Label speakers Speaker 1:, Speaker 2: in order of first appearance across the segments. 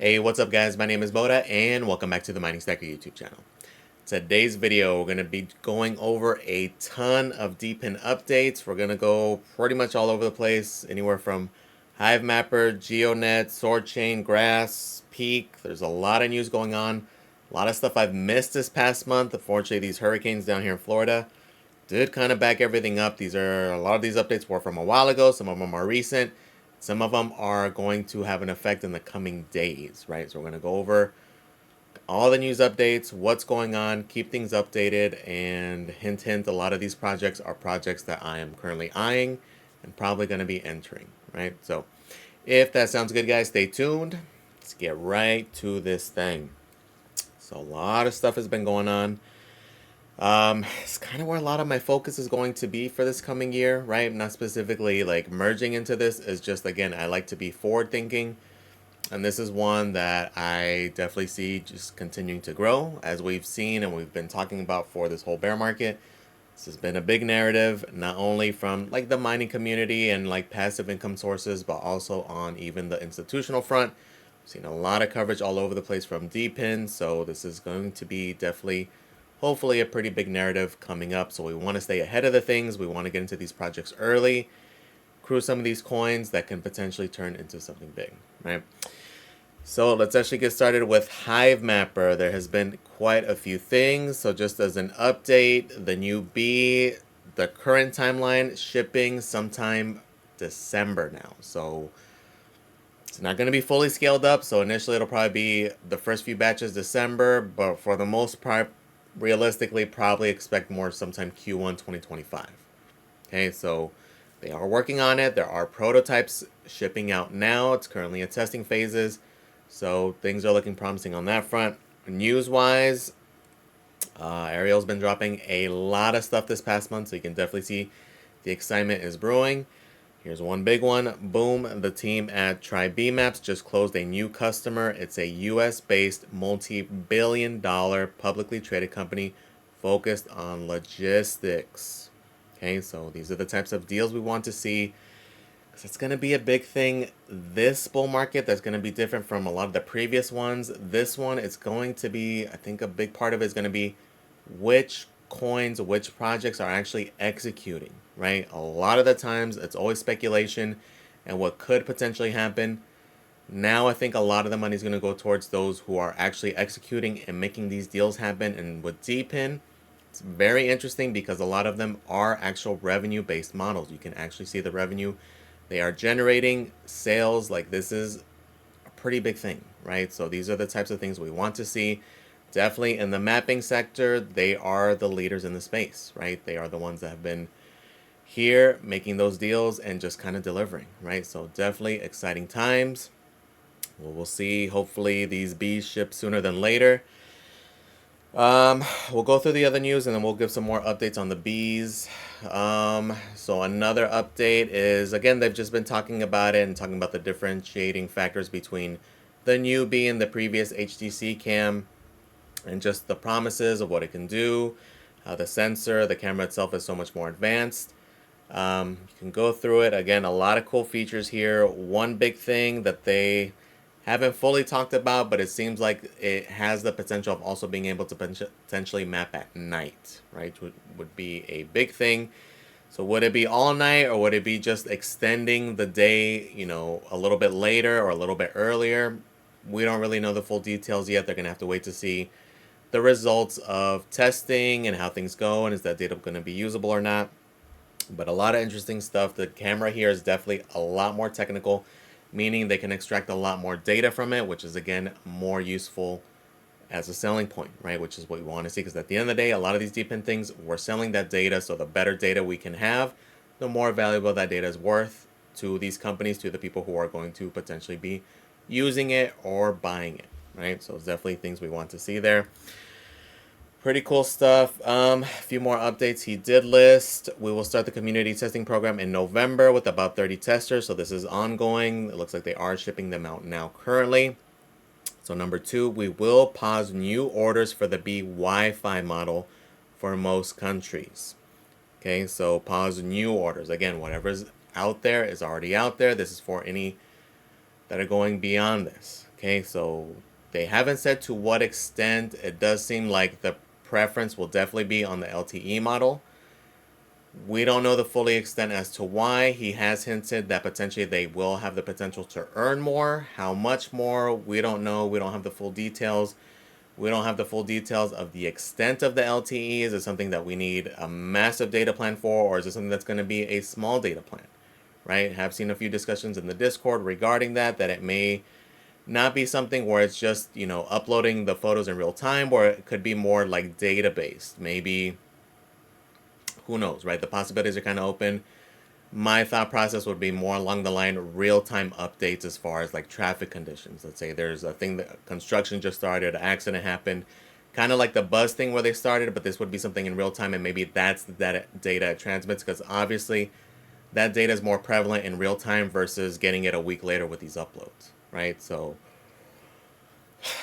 Speaker 1: Hey, what's up guys? My name is Boda and welcome back to the Mining Stacker YouTube channel. Today's video, we're going to be going over a ton of DePin updates. We're going to go pretty much all over the place, anywhere from HiveMapper, Geonet, Soarchain, Grass, Peaq. There's a lot of news going on. A lot of stuff I've missed this past month. Unfortunately, these hurricanes down here in Florida did kind of back everything up. A lot of these updates were from a while ago. Some of them are recent. Some of them are going to have an effect in the coming days, right? So we're going to go over all the news updates, what's going on, keep things updated, and hint, hint, a lot of these projects are projects that I am currently eyeing and probably going to be entering, right? So if that sounds good, guys, stay tuned. Let's get right to this thing. So a lot of stuff has been going on. It's kind of where a lot of my focus is going to be for this coming year, right? Not specifically like merging into this. Is just, again, I like to be forward thinking. And this is one that I definitely see just continuing to grow, as we've seen and we've been talking about for this whole bear market. This has been a big narrative, not only from like the mining community and like passive income sources, but also on even the institutional front. We've seen a lot of coverage all over the place from DePin. So this is going to be definitely, hopefully, a pretty big narrative coming up. So we want to stay ahead of the things. We want to get into these projects early, accrue some of these coins that can potentially turn into something big, right? So let's actually get started with HiveMapper. There has been quite a few things. So just as an update, the new B, the current timeline, shipping sometime December now. So it's not going to be fully scaled up. So initially it'll probably be the first few batches December, but for the most part, realistically, probably expect more sometime Q1 2025. Okay, so they are working on it. There are prototypes shipping out now. It's currently in testing phases. So things are looking promising on that front. News-wise, Ariel's been dropping a lot of stuff this past month, so you can definitely see the excitement is brewing. Here's one big one. Boom, the team at TriBMaps just closed a new customer. It's a US-based multi-billion-dollar publicly traded company focused on logistics. Okay, so these are the types of deals we want to see. It's going to be a big thing this bull market that's going to be different from a lot of the previous ones. This one is going to be, I think a big part of it is going to be which coins, which projects are actually executing, right? A lot of the times it's always speculation and what could potentially happen. Now I think a lot of the money is going to go towards those who are actually executing and making these deals happen. And with DePin, it's very interesting because a lot of them are actual revenue-based models. You can actually see the revenue they are generating, sales. Like, this is a pretty big thing, right? So these are the types of things we want to see. Definitely in the mapping sector, they are the leaders in the space, right? They are the ones that have been here making those deals and just kind of delivering, right? So definitely exciting times. Well, we'll see. Hopefully these bees ship sooner than later. We'll go through the other news and then we'll give some more updates on the bees. So another update is, again, they've just been talking about it and talking about the differentiating factors between the new bee and the previous HTC cam, and just the promises of what it can do. The sensor, the camera itself is so much more advanced. You can go through it. Again, a lot of cool features here. One big thing that they haven't fully talked about, but it seems like it has the potential of also being able to potentially map at night, right? Would be a big thing. So would it be all night, or would it be just extending the day, you know, a little bit later or a little bit earlier? We don't really know the full details yet. They're going to have to wait to see the results of testing and how things go, and is that data going to be usable or not. But a lot of interesting stuff. The camera here is definitely a lot more technical, meaning they can extract a lot more data from it, which is, again, more useful as a selling point, right? Which is what we want to see, because at the end of the day, a lot of these DePin things, we're selling that data. So the better data we can have, the more valuable that data is worth to these companies, to the people who are going to potentially be using it or buying it, right? So it's definitely things we want to see there. Pretty cool stuff. A few more updates he did list. We will start the community testing program in November with about 30 testers. So this is ongoing. It looks like they are shipping them out now currently. So number 2, we will pause new orders for the B Wi-Fi model for most countries. Okay, so pause new orders. Again, whatever's out there is already out there. This is for any that are going beyond this. Okay, so they haven't said to what extent. It does seem like the preference will definitely be on the LTE model. We don't know the fully extent as to why. He has hinted that potentially they will have the potential to earn more. How much more, we don't know. We don't have the full details. We don't have the full details of the extent of the LTE. Is it something that we need a massive data plan for, or is it something that's going to be a small data plan, right? Have seen a few discussions in the Discord regarding that it may not be something where it's just, uploading the photos in real time, or it could be more like data-based. Maybe, who knows, right? The possibilities are kind of open. My thought process would be more along the line of real-time updates as far as like traffic conditions. Let's say there's a thing that construction just started, an accident happened, kind of like the buzz thing where they started, but this would be something in real time, and maybe that's the data it transmits, because obviously that data is more prevalent in real time versus getting it a week later with these uploads, right? So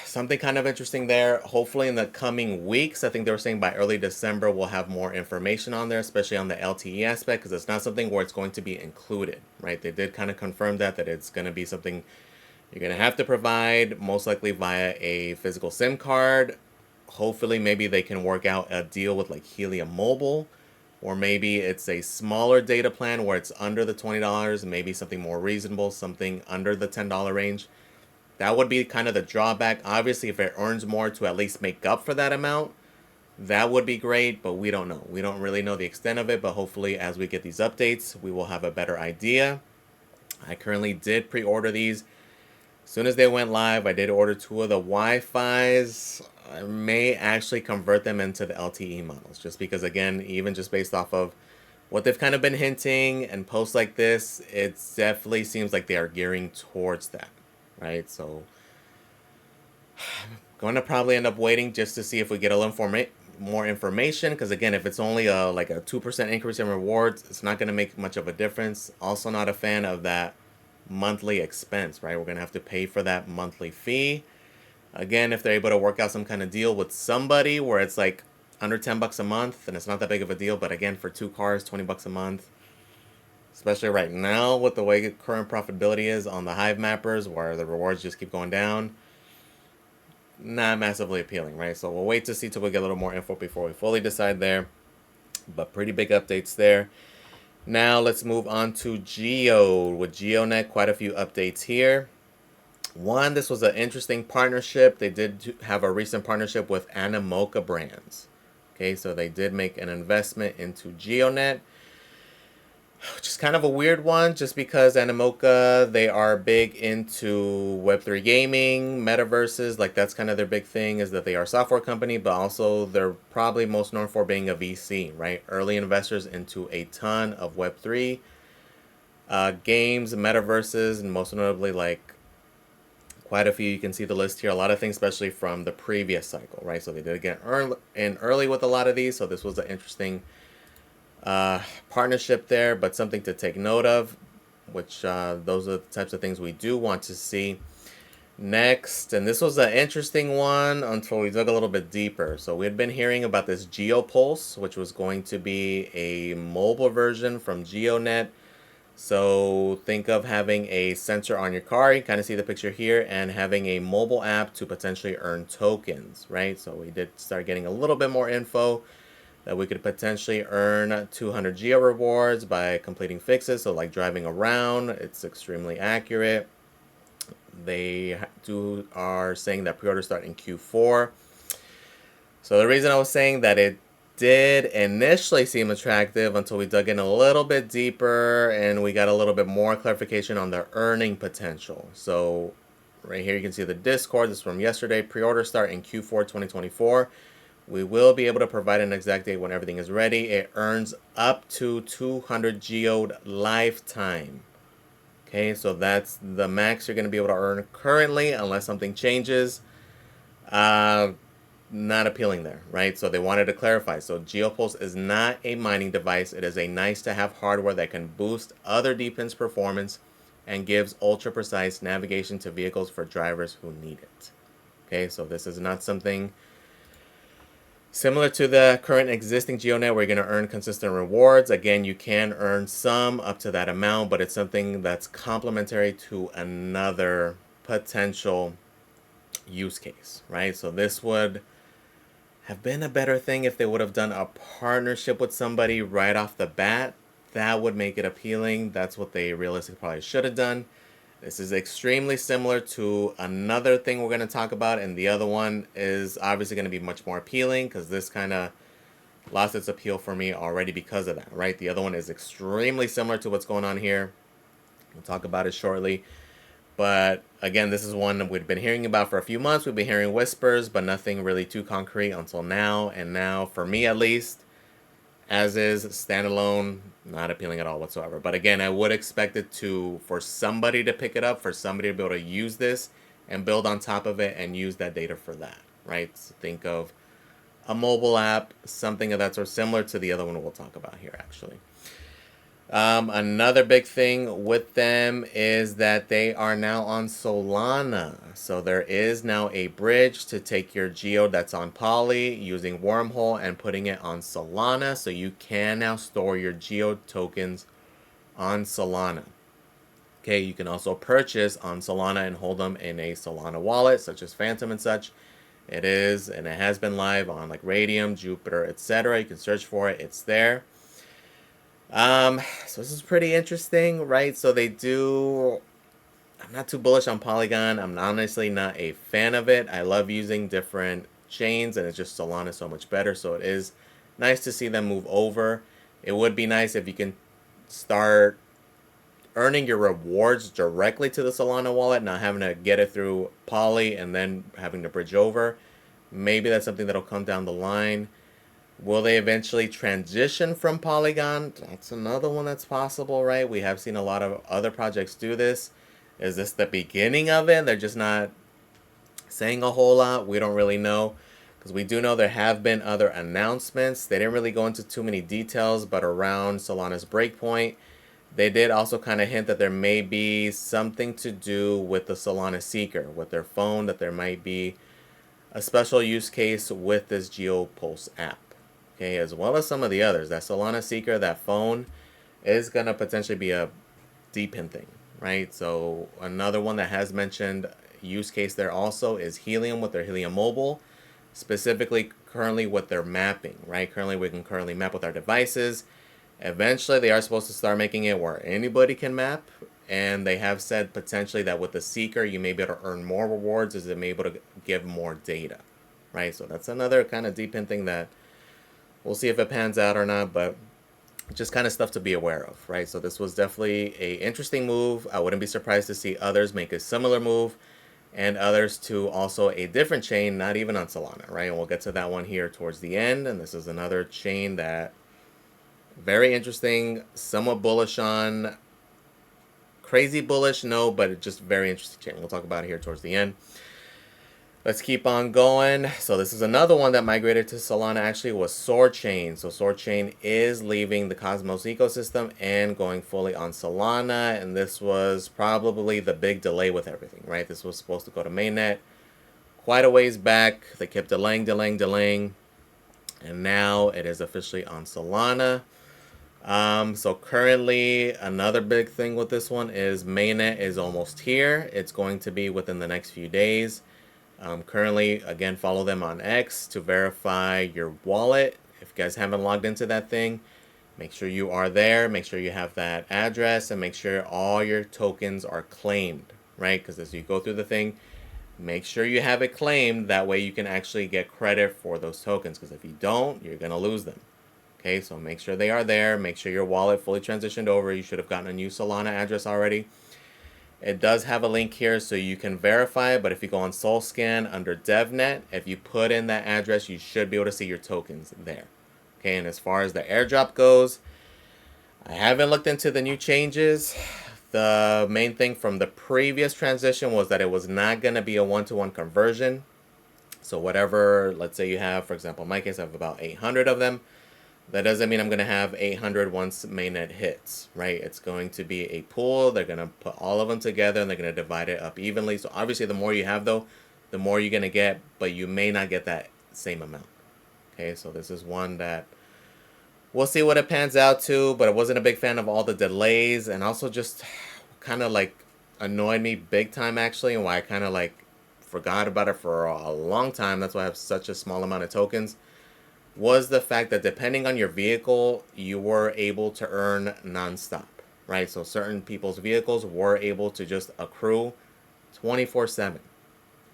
Speaker 1: something kind of interesting there. Hopefully in the coming weeks, I think they were saying by early December, we'll have more information on there, especially on the LTE aspect, because it's not something where it's going to be included, right? They did kind of confirm that it's going to be something you're going to have to provide, most likely via a physical SIM card. Hopefully maybe they can work out a deal with like Helium Mobile, or maybe it's a smaller data plan where it's under the $20, maybe something more reasonable, something under the $10 range. That would be kind of the drawback. Obviously, if it earns more to at least make up for that amount, that would be great, but we don't know. We don't really know the extent of it, but hopefully as we get these updates, we will have a better idea. I currently did pre-order these. As soon as they went live, I did order 2 of the Wi-Fis. I may actually convert them into the LTE models, just because, again, even just based off of what they've kind of been hinting and posts like this, it definitely seems like they are gearing towards that. Right, so I'm going to probably end up waiting just to see if we get a little more information, because again, if it's only like a 2% increase in rewards, it's not going to make much of a difference. Also not a fan of that monthly expense, right? We're going to have to pay for that monthly fee. Again, if they're able to work out some kind of deal with somebody where it's like under $10 a month and it's not that big of a deal, but again, for 2 cars, $20 a month, especially right now with the way current profitability is on the HiveMappers, where the rewards just keep going down, not massively appealing, right? So we'll wait to see till we get a little more info before we fully decide there. But pretty big updates there. Now let's move on to Geo. With Geonet, quite a few updates here. One, this was an interesting partnership. They did have a recent partnership with Animoca Brands. Okay, so they did make an investment into Geonet, which is kind of a weird one, just because Animoca, they are big into Web3 gaming, metaverses. Like, that's kind of their big thing, is that they are a software company, but also they're probably most known for being a VC, right? Early investors into a ton of Web3 games, metaverses, and most notably, like, quite a few. You can see the list here. A lot of things, especially from the previous cycle, right? So they did get in early with a lot of these, so this was an interesting partnership there, but something to take note of, which those are the types of things we do want to see. Next, and this was an interesting one until we dug a little bit deeper. So we had been hearing about this GeoPulse, which was going to be a mobile version from Geonet. So think of having a sensor on your car, you kind of see the picture here, and having a mobile app to potentially earn tokens, right? So we did start getting a little bit more info that we could potentially earn 200 Geo rewards by completing fixes. So like driving around, it's extremely accurate. They are saying that pre-orders start in Q4. So the reason I was saying that it did initially seem attractive until we dug in a little bit deeper and we got a little bit more clarification on their earning potential. So right here you can see the Discord. This is from yesterday. Pre-order start in Q4 2024. We will be able to provide an exact date when everything is ready. It earns up to 200 geode lifetime. Okay, so that's the max you're going to be able to earn currently, unless something changes. Not appealing there, right? So they wanted to clarify. So GeoPulse is not a mining device. It is a nice-to-have hardware that can boost other DePin's performance and gives ultra-precise navigation to vehicles for drivers who need it. Okay, so this is not something similar to the current existing Geonet where you're going to earn consistent rewards. Again, you can earn some up to that amount, but it's something that's complementary to another potential use case, right? So this would have been a better thing if they would have done a partnership with somebody right off the bat. That would make it appealing. That's what they realistically probably should have done. This is extremely similar to another thing we're going to talk about, and the other one is obviously going to be much more appealing because this kind of lost its appeal for me already because of that, right? The other one is extremely similar to what's going on here. We'll talk about it shortly. But again, this is one we've been hearing about for a few months. We've been hearing whispers, but nothing really too concrete until now. And now, for me at least, as is, standalone, not appealing at all whatsoever. But again, I would expect it for somebody to pick it up, for somebody to be able to use this and build on top of it and use that data for that, right? So think of a mobile app, something of that sort, similar to the other one we'll talk about here, actually. Another big thing with them is that they are now on Solana. So there is now a bridge to take your Geo that's on Poly using Wormhole and putting it on Solana. So you can now store your Geo tokens on Solana. Okay, you can also purchase on Solana and hold them in a Solana wallet, such as Phantom and such. It is, and it has been live on like Radium, Jupiter, etc. You can search for it. It's there. So this is pretty interesting, right? So they do. I'm not too bullish on Polygon. I'm honestly not a fan of it. I love using different chains, and it's just Solana so much better. So it is nice to see them move over. It would be nice if you can start earning your rewards directly to the Solana wallet, not having to get it through Poly and then having to bridge over. Maybe that's something that'll come down the line. Will they eventually transition from Polygon? That's another one that's possible, right? We have seen a lot of other projects do this. Is this the beginning of it? They're just not saying a whole lot. We don't really know. Because we do know there have been other announcements. They didn't really go into too many details, but around Solana's breakpoint, they did also kind of hint that there may be something to do with the Solana Seeker, with their phone, that there might be a special use case with this GeoPulse app. Okay, as well as some of the others. That Solana Seeker, that phone, is going to potentially be a DePin thing, right? So another one that has mentioned use case there also is Helium with their Helium Mobile, specifically currently with their mapping, right? Currently, we can currently map with our devices. Eventually, they are supposed to start making it where anybody can map, and they have said potentially that with the Seeker, you may be able to earn more rewards as it may be able to give more data, right? So that's another kind of DePin thing that we'll see if it pans out or not, but just kind of stuff to be aware of, right? So this was definitely a interesting move. I wouldn't be surprised to see others make a similar move and others to also a different chain, not even on Solana, right? And we'll get to that one here towards the end. And this is another chain that very interesting, somewhat bullish on. Crazy bullish, no, but just very interesting chain. We'll talk about it here towards the end. Let's keep on going. So this is another one that migrated to Solana, actually, was Soarchain. So Soarchain is leaving the Cosmos ecosystem and going fully on Solana. And this was probably the big delay with everything, right? This was supposed to go to mainnet quite a ways back. They kept delaying. And now it is officially on Solana. So currently, another big thing with this one is mainnet is almost here. It's going to be within the next few days. Currently, again, follow them on X to verify your wallet. If you guys haven't logged into that thing, make sure you are there. Make sure you have that address and make sure all your tokens are claimed, right? Because as you go through the thing, make sure you have it claimed. That way you can actually get credit for those tokens. Because if you don't, you're going to lose them. Okay, so make sure they are there. Make sure your wallet fully transitioned over. You should have gotten a new Solana address already. It does have a link here so you can verify it, but if you go on SolScan under DevNet, if you put in that address, you should be able to see your tokens there. Okay, and as far as the airdrop goes, I haven't looked into the new changes. The main thing from the previous transition was that it was not going to be a one-to-one conversion. So whatever, let's say you have, for example, in my case, I have about 800 of them. That doesn't mean I'm going to have 800 once mainnet hits, right? It's going to be a pool. They're going to put all of them together and they're going to divide it up evenly. So obviously the more you have though, the more you're going to get, but you may not get that same amount. Okay, so this is one that we'll see what it pans out to, but I wasn't a big fan of all the delays and also just kind of like annoyed me big time actually, and why I kind of like forgot about it for a long time, that's why I have such a small amount of tokens, was the fact that depending on your vehicle, you were able to earn nonstop, right? So certain people's vehicles were able to just accrue 24/7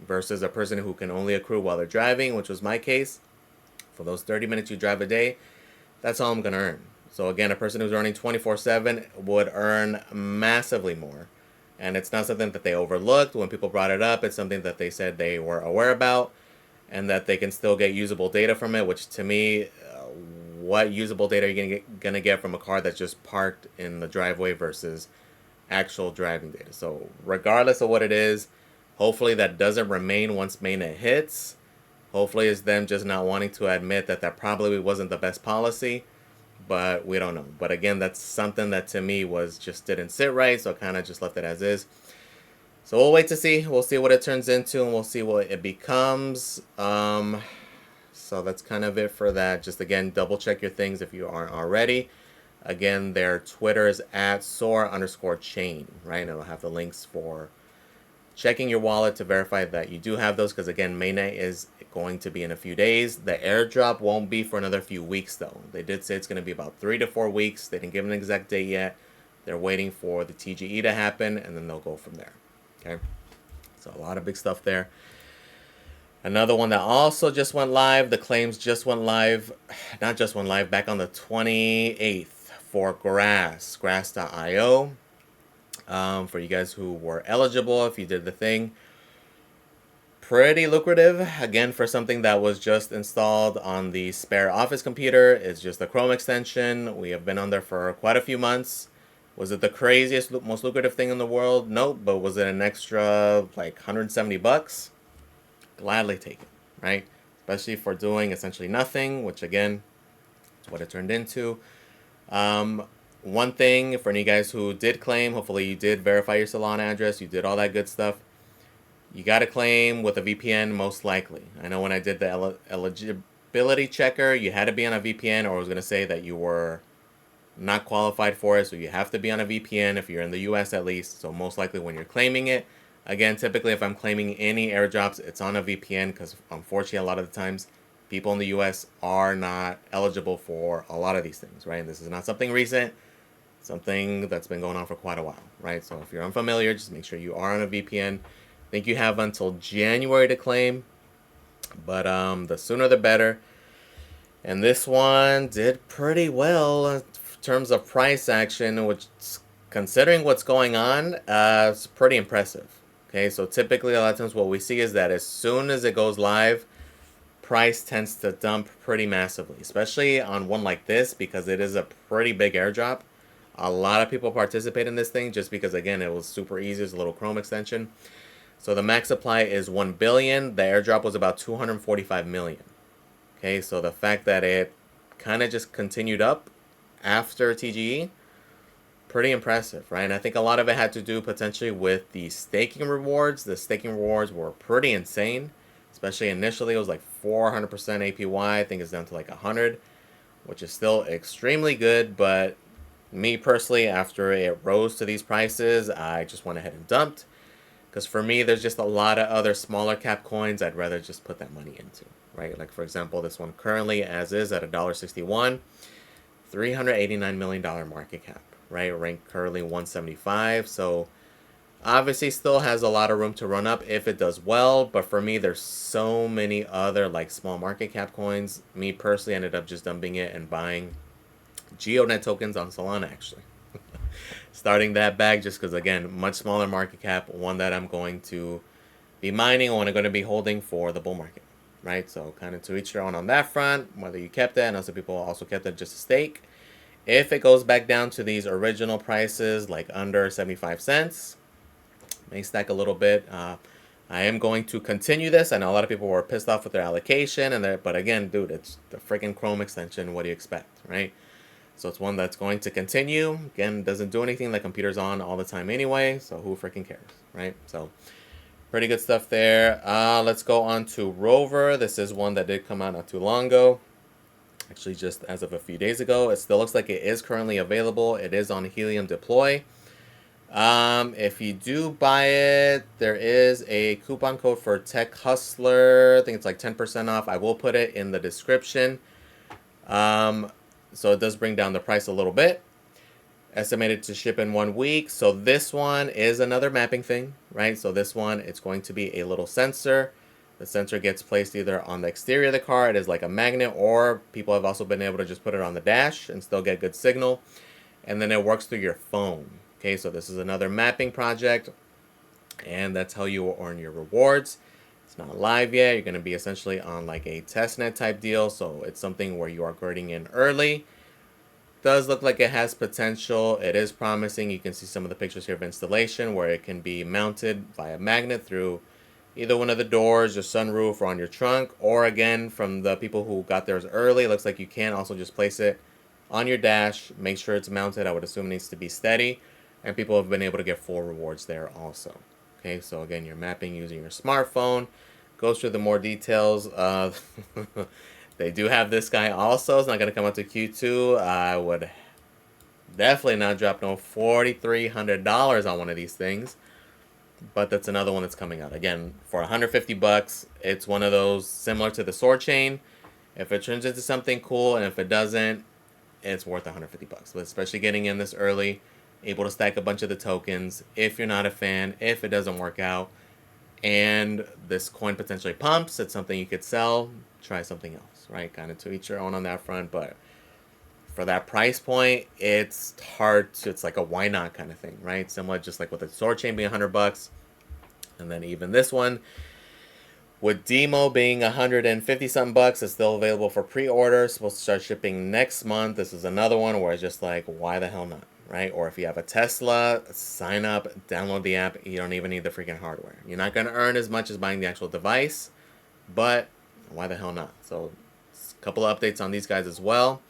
Speaker 1: versus a person who can only accrue while they're driving, which was my case. For those 30 minutes you drive a day, that's all I'm going to earn. So again, a person who's earning 24/7 would earn massively more. And it's not something that they overlooked when people brought it up. It's something that they said they were aware about and that they can still get usable data from it, which to me, what usable data are you going to get from a car that's just parked in the driveway versus actual driving data? So regardless of what it is, hopefully that doesn't remain once mainnet hits. Hopefully it's them just not wanting to admit that that probably wasn't the best policy, but we don't know. But again, that's something that to me was just didn't sit right, so I kind of just left it as is. So we'll wait to see. We'll see what it turns into, and we'll see what it becomes. So that's kind of it for that. Just again, double check your things if you aren't already. Again, their Twitter is at Soar_chain, right? And it'll have the links for checking your wallet to verify that you do have those, because again, mainnet is going to be in a few days. The airdrop won't be for another few weeks though. They did say it's going to be about 3 to 4 weeks. They didn't give an exact date yet. They're waiting for the TGE to happen, and then they'll go from there. Okay, so a lot of big stuff there. Another one that also just went live, the claims just went live, not just went live, back on the 28th for grass.io. For you guys who were eligible, if you did the thing, pretty lucrative. Again, for something that was just installed on the spare office computer. It's just a Chrome extension. We have been on there for quite a few months. Was it the craziest, most lucrative thing in the world? Nope. But was it an extra like $170? Gladly take it, right? Especially for doing essentially nothing, which again, is what it turned into. One thing for any guys who did claim, hopefully you did verify your Solana address, you did all that good stuff. You got to claim with a VPN most likely. I know when I did the eligibility checker, you had to be on a VPN, or I was going to say that you were not qualified for it, so you have to be on a VPN if you're in the US at least. So most likely when you're claiming it, again, typically if I'm claiming any airdrops, it's on a VPN, because unfortunately a lot of the times people in the US are not eligible for a lot of these things, right? And this is not something recent, something that's been going on for quite a while, right? So if you're unfamiliar, just make sure you are on a VPN. I think you have until January to claim, but the sooner the better. And this one did pretty well in terms of price action, which, considering what's going on, it's pretty impressive. Okay, so typically a lot of times what we see is that as soon as it goes live, price tends to dump pretty massively, especially on one like this, because it is a pretty big airdrop. A lot of people participate in this thing just because, again, it was super easy. It's a little Chrome extension. So the max supply is 1 billion. The airdrop was about 245 million. Okay, so the fact that it kind of just continued up after TGE, pretty impressive, right? And I think a lot of it had to do potentially with the staking rewards. The staking rewards were pretty insane, especially initially. It was like 400% APY. I think it's down to like 100, which is still extremely good. But me personally, after it rose to these prices, I just went ahead and dumped. Because for me, there's just a lot of other smaller cap coins I'd rather just put that money into, right? Like, for example, this one currently, as is, at $1.61, $389 million market cap, right? Ranked currently 175. So obviously still has a lot of room to run up if it does well. But for me, there's so many other like small market cap coins. Me personally ended up just dumping it and buying Geonet tokens on Solana, actually. Starting that bag just because, again, much smaller market cap, one that I'm going to be mining or I'm going to be holding for the bull market, right? So kind of to each their own on that front, whether you kept it, and also people also kept it just a stake. If it goes back down to these original prices, like under 75 cents, may stack a little bit. I am going to continue this. I know a lot of people were pissed off with their allocation, but again, dude, it's the freaking Chrome extension. What do you expect, right? So it's one that's going to continue. Again, doesn't do anything. The computer's on all the time anyway, so who freaking cares, right? So pretty good stuff there. Let's go on to Rover. This is one that did come out not too long ago. Actually, just as of a few days ago. It still looks like it is currently available. It is on Helium Deploy. If you do buy it, there is a coupon code for Tech Hustler. I think it's like 10% off. I will put it in the description. So it does bring down the price a little bit. Estimated to ship in 1 week. So this one is another mapping thing, right? So this one, it's going to be a little sensor. The sensor gets placed either on the exterior of the car, it is like a magnet, or people have also been able to just put it on the dash and still get good signal. And then it works through your phone. Okay, so this is another mapping project, and that's how you will earn your rewards. It's not live yet. You're going to be essentially on like a testnet type deal, so it's something where you are girding in early. Does look like it has potential. It is promising. You can see some of the pictures here of installation where it can be mounted via magnet through either one of the doors, your sunroof, or on your trunk. Or again, from the people who got theirs early, it looks like you can also just place it on your dash. Make sure it's mounted. I would assume it needs to be steady. And people have been able to get full rewards there also. Okay, so again, you're mapping using your smartphone. Goes through the more details. They do have this guy also. It's not going to come out to Q2. I would definitely not drop no $4,300 on one of these things. But that's another one that's coming out. Again, for 150 bucks, it's one of those similar to the Soarchain. If it turns into something cool, and if it doesn't, it's worth 150 bucks. But especially getting in this early, able to stack a bunch of the tokens. If you're not a fan, if it doesn't work out, and this coin potentially pumps, it's something you could sell. Try something else, right? Kind of to each your own on that front, but for that price point, it's hard to, it's like a why not kind of thing, right? Similar, just like with the Soarchain being 100 bucks, and then even this one with DIMO being 150 something bucks, it's still available for pre-order. Supposed to start shipping next month. This is another one where it's just like, why the hell not, right? Or if you have a Tesla, sign up, download the app. You don't even need the freaking hardware. You're not going to earn as much as buying the actual device, but why the hell not? So a couple of updates on these guys as well.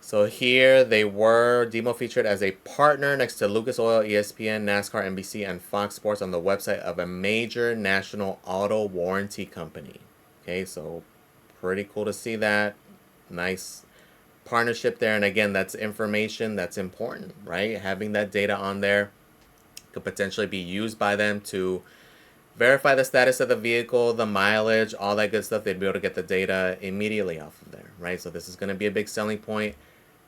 Speaker 1: So here they were DIMO featured as a partner next to Lucas Oil, ESPN, NASCAR, NBC, and Fox Sports on the website of a major national auto warranty company. Okay, so pretty cool to see that. Nice partnership there. And again, that's information that's important, right? Having that data on there could potentially be used by them to verify the status of the vehicle, the mileage, all that good stuff. They'd be able to get the data immediately off of there, right? So this is going to be a big selling point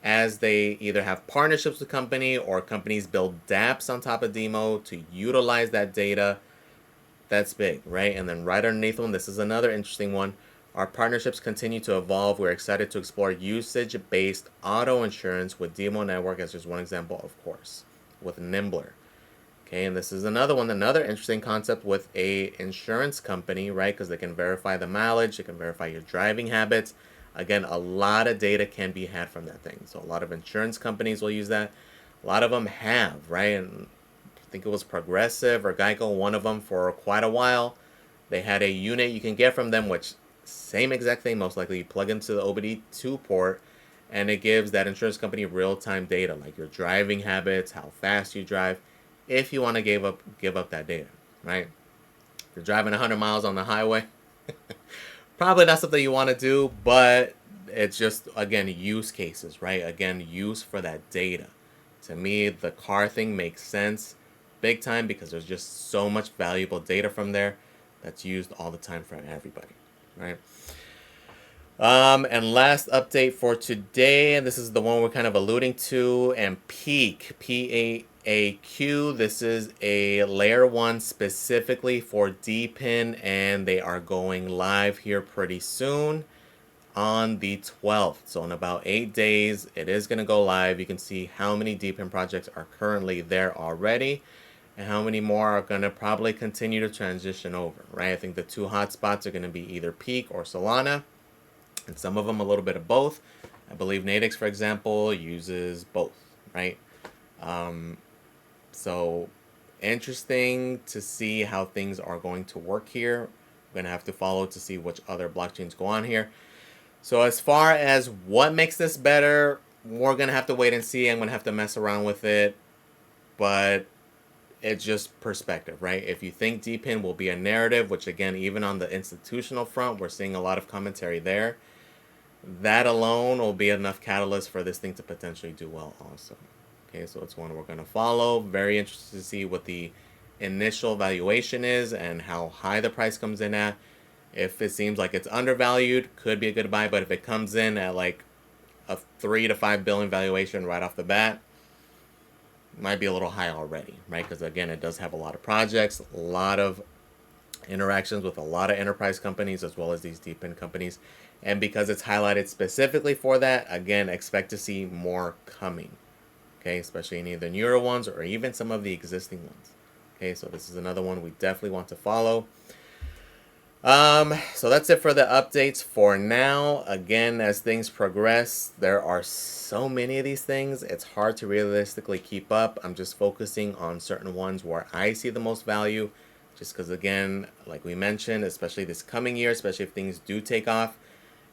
Speaker 1: as they either have partnerships with company or companies build dApps on top of DIMO to utilize that data. That's big, right? And then right underneath them, this is another interesting one. Our partnerships continue to evolve. We're excited to explore usage-based auto insurance with DIMO Network as just one example, of course, with Nimbler. Okay, and this is another one, another interesting concept with a insurance company, right? Because they can verify the mileage, they can verify your driving habits. Again, a lot of data can be had from that thing. So a lot of insurance companies will use that. A lot of them have, right? And I think it was Progressive or Geico, one of them for quite a while. They had a unit you can get from them, which same exact thing, most likely you plug into the OBD2 port, and it gives that insurance company real-time data, like your driving habits, how fast you drive, if you want to give up that data, right? If you're driving 100 miles on the highway, probably not something you want to do, but it's just, again, use cases, right? Again, use for that data. To me, the car thing makes sense big time because there's just so much valuable data from there that's used all the time for everybody, right? And last update for today, and this is the one we're kind of alluding to, and Peaq, P-A-A-Q. This is a layer 1 specifically for DePin, and they are going live here pretty soon on the 12th. So in about 8 days, it is going to go live. You can see how many DePin projects are currently there already, and how many more are going to probably continue to transition over, right? I think the two hotspots are going to be either Peaq or Solana, and some of them a little bit of both. I believe Nadix, for example, uses both, right? So interesting to see how things are going to work here. We're going to have to follow to see which other blockchains go on here. So as far as what makes this better, we're going to have to wait and see. I'm going to have to mess around with it. But it's just perspective, right? If you think DePin will be a narrative, which again, even on the institutional front, we're seeing a lot of commentary there. That alone will be enough catalyst for this thing to potentially do well also. Okay, so it's one we're going to follow. Very interested to see what the initial valuation is and how high the price comes in at. If it seems like it's undervalued, could be a good buy, but if it comes in at like a 3 to 5 billion valuation right off the bat, might be a little high already, right? Because again, it does have a lot of projects, a lot of interactions with a lot of enterprise companies as well as these DePin companies. And because it's highlighted specifically for that, again, expect to see more coming. Okay, especially any of the newer ones or even some of the existing ones. Okay, so this is another one we definitely want to follow. So that's it for the updates for now. Again, as things progress, there are so many of these things, it's hard to realistically keep up. I'm just focusing on certain ones where I see the most value, just because, again, like we mentioned, especially this coming year, especially if things do take off,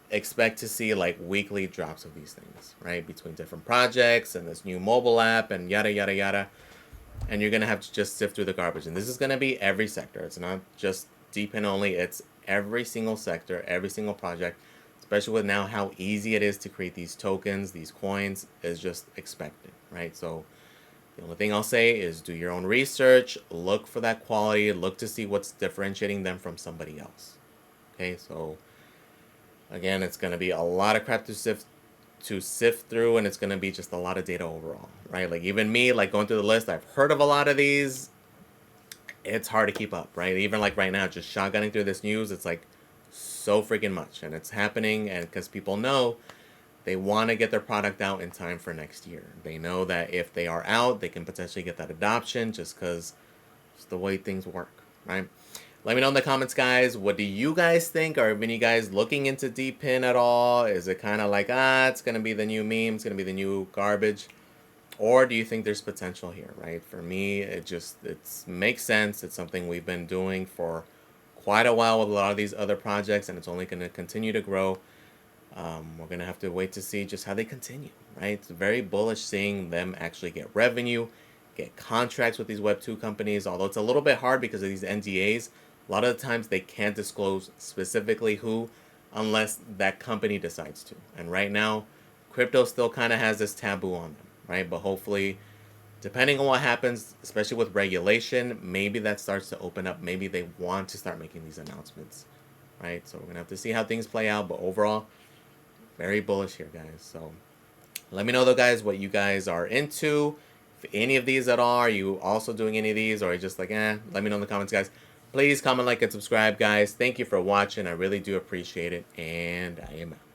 Speaker 1: expect to see like weekly drops of these things, right? Between different projects and this new mobile app and yada, yada, yada. And you're going to have to just sift through the garbage. And this is going to be every sector. It's not just DePin only. It's every single sector, every single project, especially with now how easy it is to create these tokens, these coins, is just expected, right? So the only thing I'll say is do your own research, look for that quality, look to see what's differentiating them from somebody else. Okay, so again, it's going to be a lot of crap to sift through, and it's going to be just a lot of data overall, right? Like even me, like going through the list, I've heard of a lot of these. It's hard to keep up, right? Even like right now, just shotgunning through this news, it's like so freaking much, and it's happening, and because people know they want to get their product out in time for next year. They know that if they are out, they can potentially get that adoption just because it's the way things work, right? Let me know in the comments, guys. What do you guys think? Are any guys looking into DePin at all? Is it kind of like, it's going to be the new meme, it's going to be the new garbage? Or do you think there's potential here, right? For me, it makes sense. It's something we've been doing for quite a while with a lot of these other projects, and it's only going to continue to grow. We're going to have to wait to see just how they continue, right? It's very bullish seeing them actually get revenue, get contracts with these Web2 companies, although it's a little bit hard because of these NDAs. A lot of the times they can't disclose specifically who unless that company decides to. And right now, crypto still kind of has this taboo on them, right? But hopefully, depending on what happens, especially with regulation, maybe that starts to open up. Maybe they want to start making these announcements, right? So we're going to have to see how things play out. But overall, very bullish here, guys. So let me know, though, guys, what you guys are into. If any of these at all, are you also doing any of these? Or are you just like, let me know in the comments, guys. Please comment, like, and subscribe, guys. Thank you for watching. I really do appreciate it. And I am out.